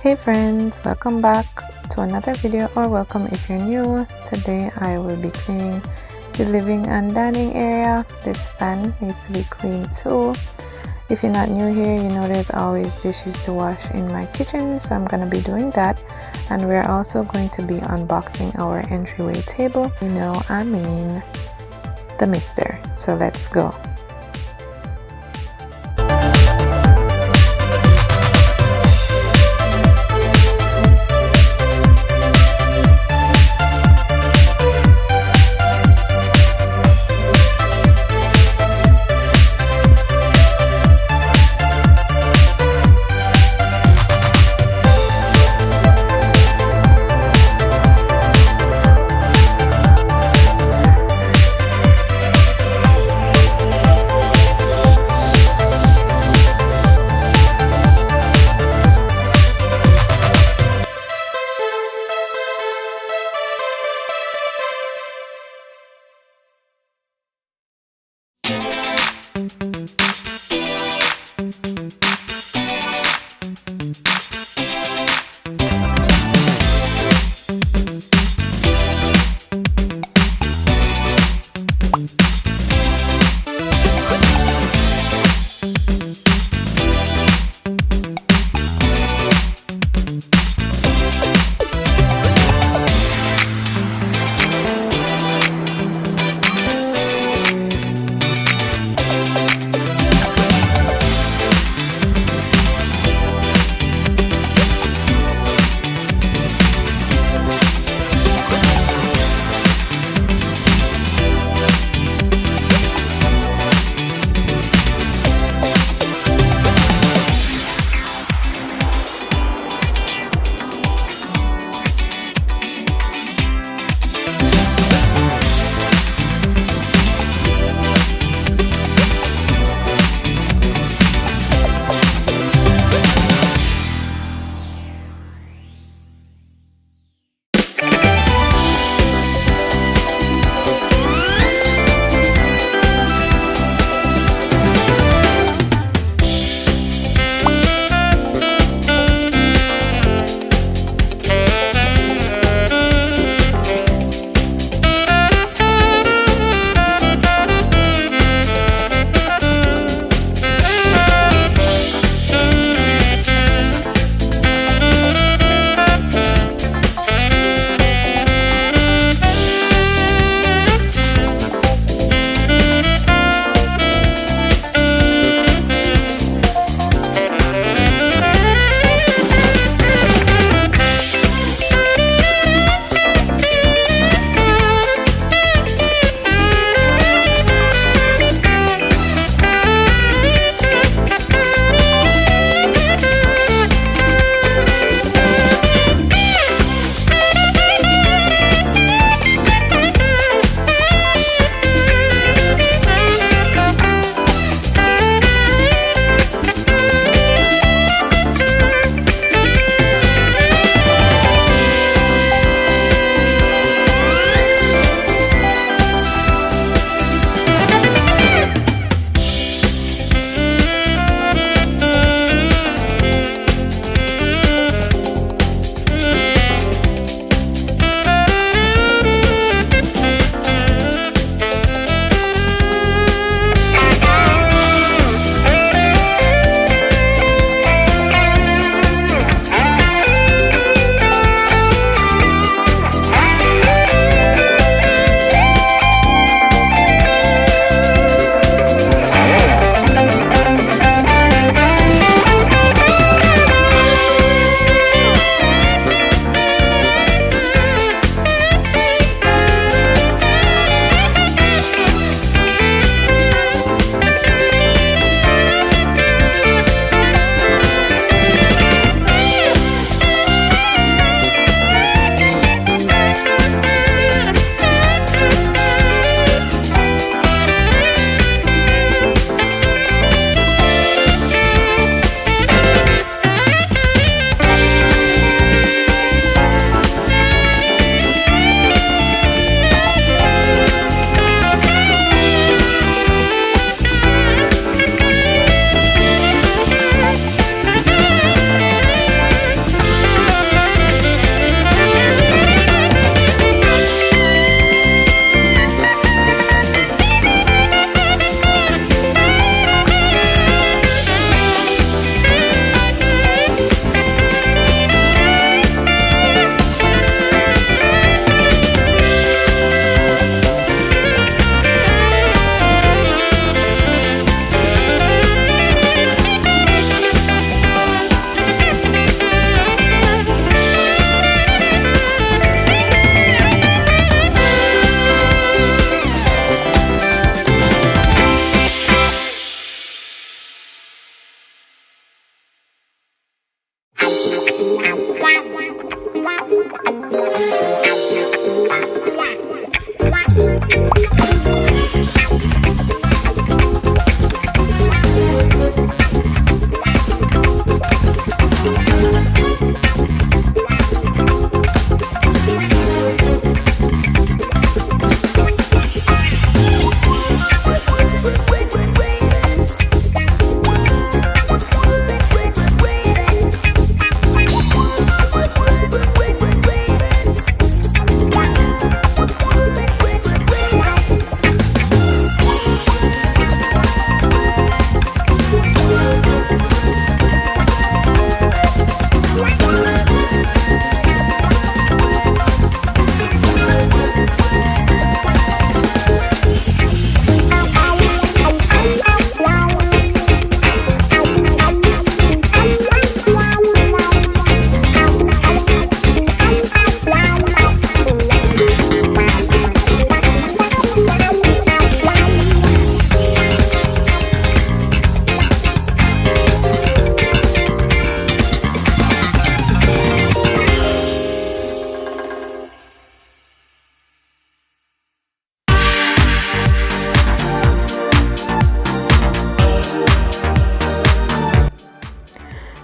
Hey friends, welcome back to another video, or welcome if you're new. Today I will be cleaning the living and dining area. This fan needs to be cleaned too. If you're not new here, you know there's always dishes to wash in my kitchen, so I'm gonna be doing that. And we're also going to be unboxing our entryway table. You know, I mean the mister. So let's go.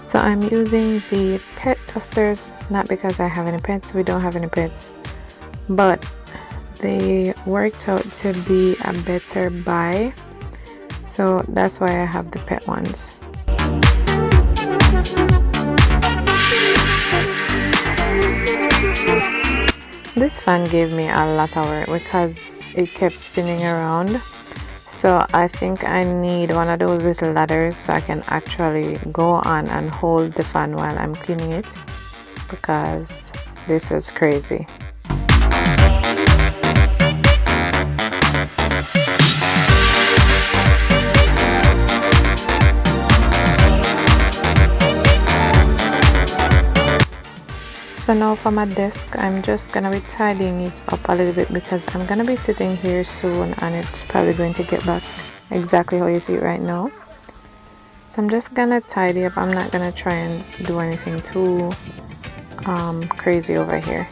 So I'm using the pet dusters, not because I have any pets, we don't have any pets, but they worked out to be a better buy, so that's why I have the pet ones. This fan gave me a lot of work because it kept spinning around. So I think I need one of those little ladders so I can actually go on and hold the fan while I'm cleaning it, because this is crazy. So now for my desk, I'm just gonna be tidying it up a little bit because I'm gonna be sitting here soon and it's probably going to get back exactly how you see it right now. So I'm just gonna tidy up. I'm not gonna try and do anything too crazy over here.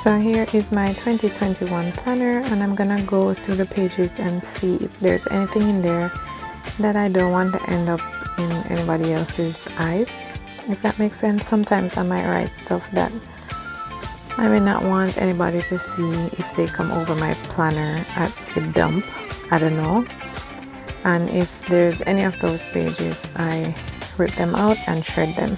So here is my 2021 planner, and I'm gonna go through the pages and see if there's anything in there that I don't want to end up in anybody else's eyes, if that makes sense. Sometimes I might write stuff that I may not want anybody to see if they come over my planner at the dump, I don't know. And if there's any of those pages, I rip them out and shred them.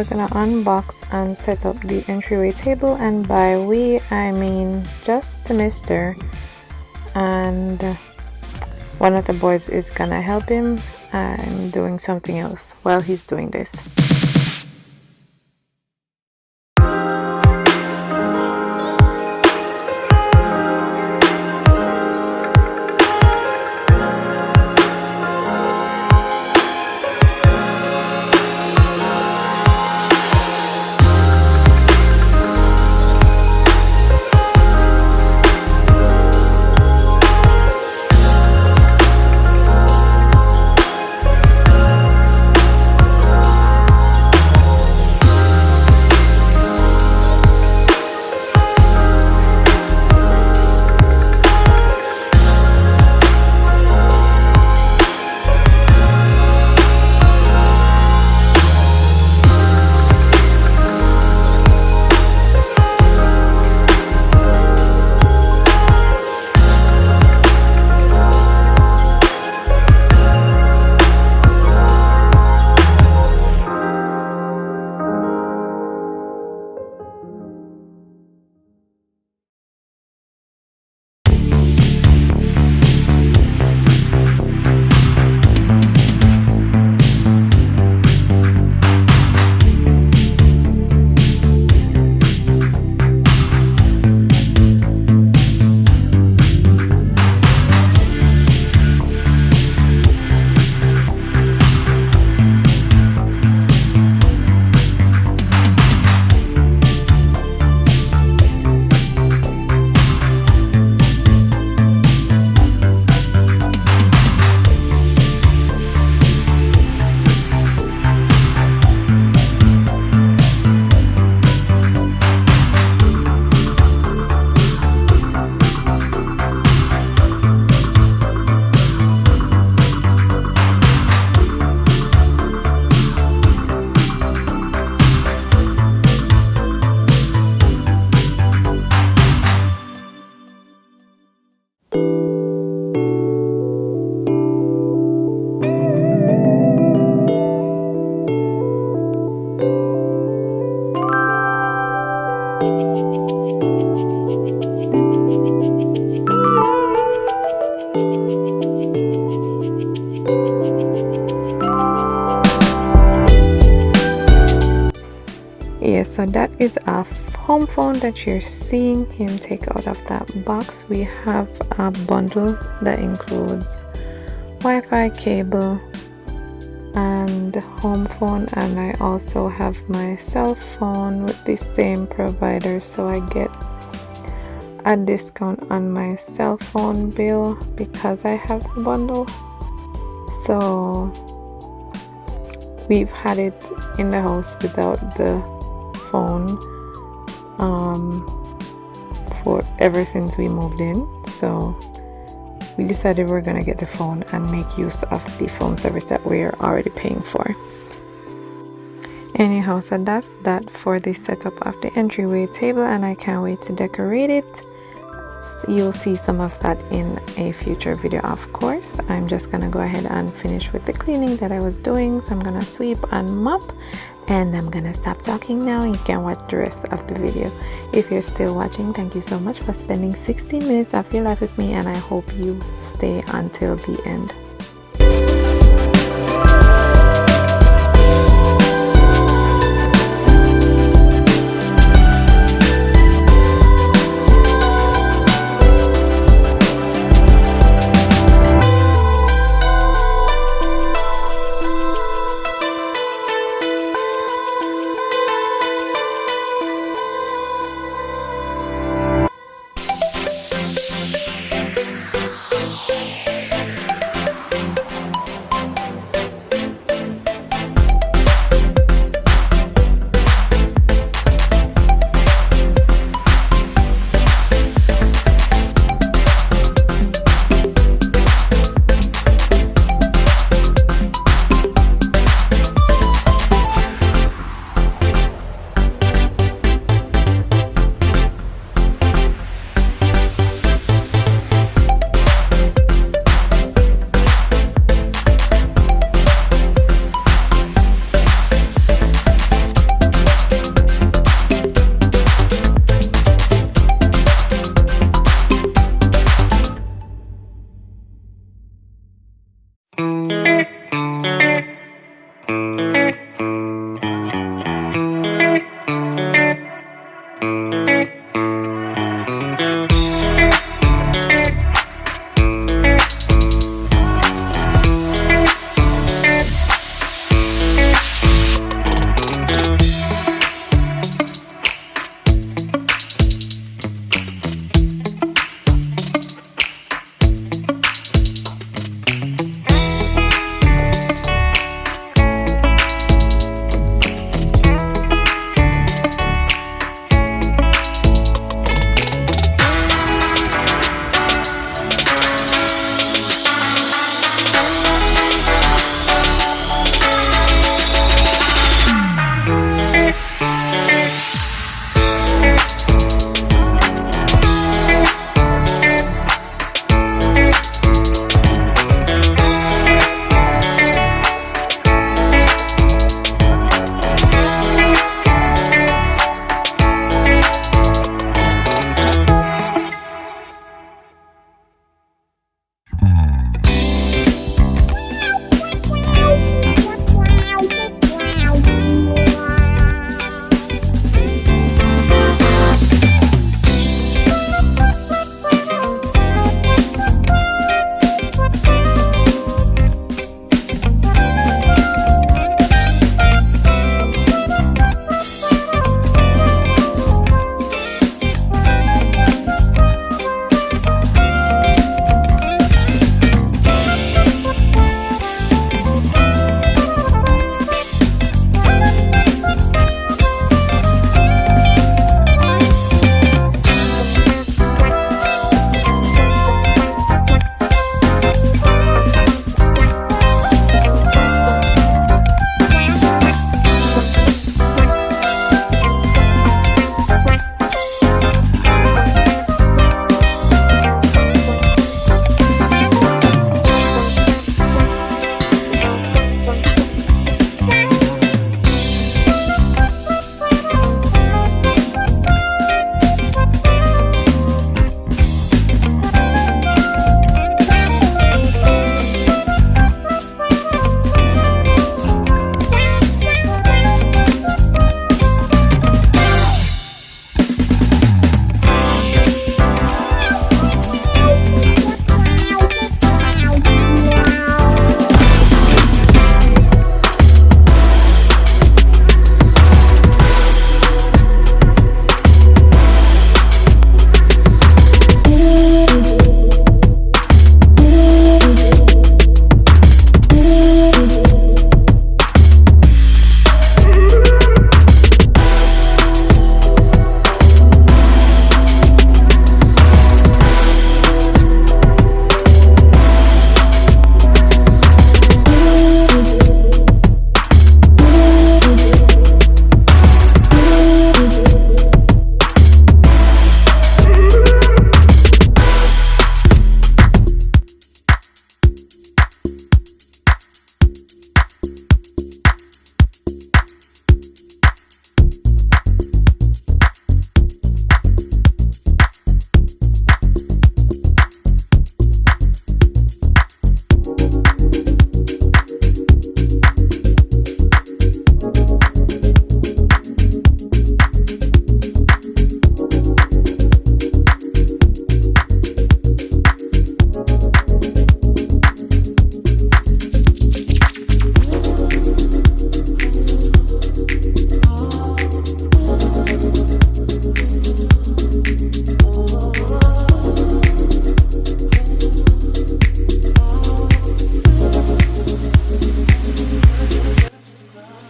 we're gonna unbox and set up the entryway table, and by we I mean just Mr. and one of the boys is gonna help him. I'm doing something else while he's doing this. Yes, so that is a home phone that you're seeing him take out of that box. We have a bundle that includes Wi-Fi cable and home phone, and I also have my cell phone with the same provider, so I get a discount on my cell phone bill because I have the bundle. So we've had it in the house without the phone for ever since we moved in, so we decided we're gonna get the phone and make use of the phone service that we're already paying for. Anyhow, so that's that for the setup of the entryway table, and I can't wait to decorate it. You'll see some of that in a future video, of course. I'm just gonna go ahead and finish with the cleaning that I was doing, so I'm gonna sweep and mop, and I'm gonna stop talking now. You can watch the rest of the video. If you're still watching, thank you so much for spending 16 minutes of your life with me, and I hope you stay until the end.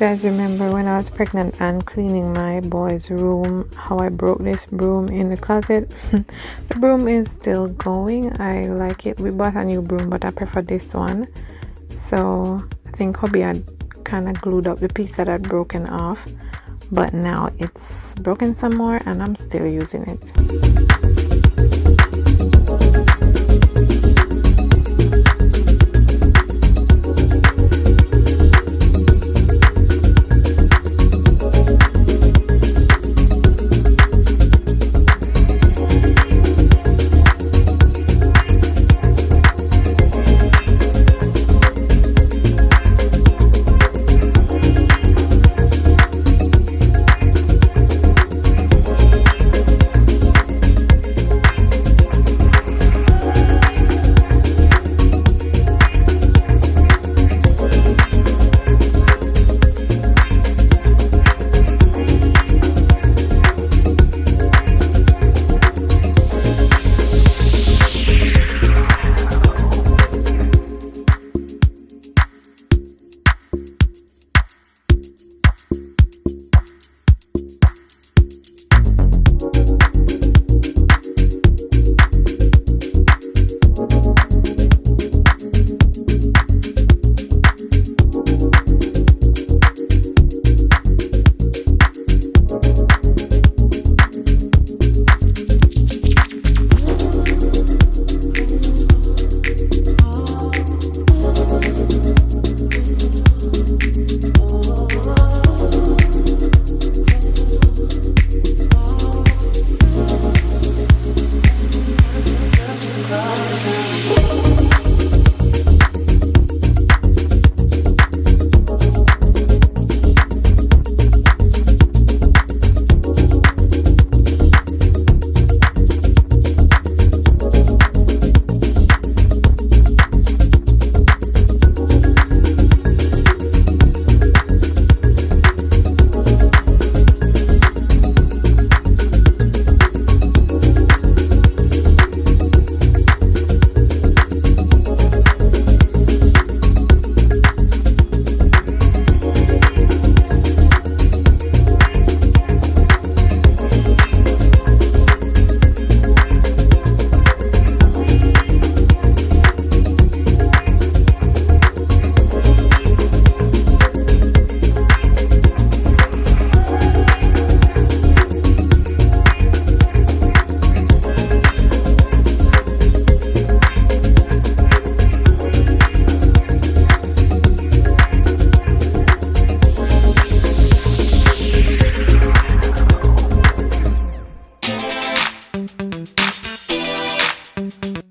guys remember when I was pregnant and cleaning my boy's room, how I broke this broom in the closet? The broom is still going. I like it. We bought a new broom, but I prefer this one. So I think hubby had kind of glued up the piece that had broken off, but now it's broken some more and I'm still using it.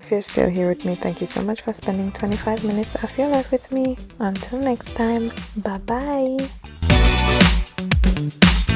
If you're still here with me, thank you so much for spending 25 minutes of your life with me. Until next time, bye bye.